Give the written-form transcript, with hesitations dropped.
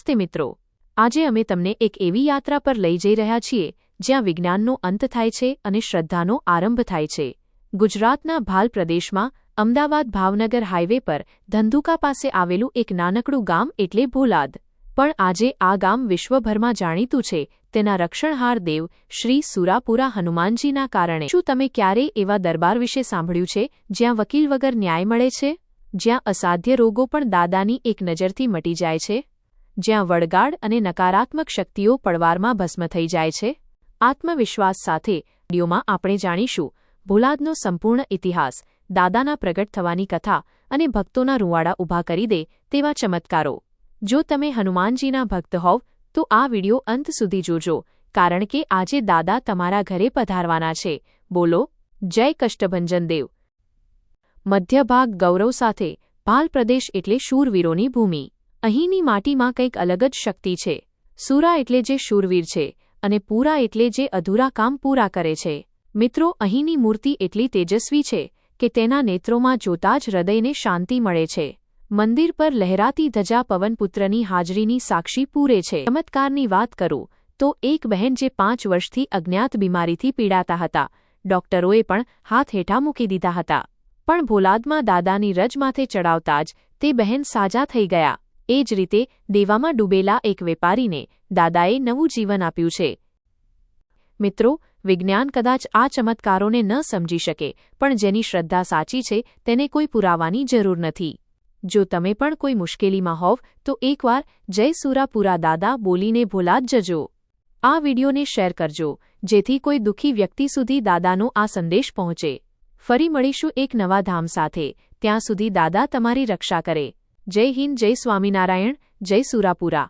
નમસ્તે મિત્રો, આજે અમે તમને એક એવી યાત્રા પર લઈ જઈ રહ્યા છીએ જ્યાં વિજ્ઞાનનો અંત થાય છે અને શ્રદ્ધાનો આરંભ થાય છે। ગુજરાતના ભાલ પ્રદેશમાં અમદાવાદ ભાવનગર હાઇવે પર ધંધુકા પાસે આવેલું એક નાનકડું ગામ એટલે ભોલાદ। પણ આજે આ ગામ વિશ્વભરમાં જાણીતું છે તેના રક્ષણહાર દેવ શ્રી સુરાપુરા હનુમાનજીના કારણે। શું તમે ક્યારેય એવા દરબાર વિશે સાંભળ્યું છે જ્યાં વકીલ વગર ન્યાય મળે છે, જ્યાં અસાધ્ય રોગો પણ દાદાની એક નજરથી મટી જાય છે, જ્યાં વડગાડ અને નકારાત્મક શક્તિઓ પળવારમાં ભસ્મ થઈ જાય છે? આત્મવિશ્વાસ સાથે વિડીયોમાં આપણે જાણીશું ભોલાદનો સંપૂર્ણ ઇતિહાસ, દાદાના પ્રગટ થવાની કથા અને ભક્તોના રૂંવાડા ઊભા કરી દે તેવા ચમત્કારો। જો તમે હનુમાનજીના ભક્ત હોવ તો આ વિડિયો અંત સુધી જોજો, કારણ કે આજે દાદા તમારા ઘરે પધારવાના છે। બોલો જય કષ્ટભંજન દેવ। મધ્ય ભાગ ગૌરવ સાથે ભાલ પ્રદેશ એટલે શૂરવીરોની ભૂમિ। અહીંની માટીમાં કંઈક અલગ જ શક્તિ છે। સુરા એટલે જે શૂરવીર છે અને પૂરા એટલે જે અધૂરા કામ પૂરા કરે છે। મિત્રો, અહીંની મૂર્તિ એટલી તેજસ્વી છે કે તેના નેત્રોમાં જોતા જ હૃદયને શાંતિ મળે છે। મંદિર પર લહેરાતી ધજા પવનપુત્રની હાજરીની સાક્ષી પૂરે છે। ચમત્કારની વાત કરું તો એક બહેન જે 5 વર્ષથી અજ્ઞાત બીમારીથી પીડાતા હતા, ડોક્ટરોએ પણ હાથ હેઠા મૂકી દીધા હતા, પણ ભોલાદમાં દાદાની રજ માથે ચડાવતા જ તે બહેન સાજા થઈ ગયા। એ જ રીતે દેવામાં ડૂબેલા એક વેપારીને દાદાએ નવું જીવન આપ્યું છે। મિત્રો, વિજ્ઞાન કદાચ આ ચમત્કારોને ન સમજી શકે, પણ જેની શ્રદ્ધા સાચી છે તેને કોઈ પુરાવાની જરૂર નથી। જો તમે પણ કોઈ મુશ્કેલીમાં હોવ તો એકવાર જય સુરાપુરા દાદા બોલીને ભોલાદ જજો। આ વિડિયોને શેર કરજો જેથી કોઈ દુઃખી વ્યક્તિ સુધી દાદાનો આ સંદેશ પહોંચે। ફરી મળીશું એક નવા ધામ સાથે, ત્યાં સુધી દાદા તમારી રક્ષા કરે। જય હિન્દ, જય સ્વામિનારાયણ, જય સુરાપુરા।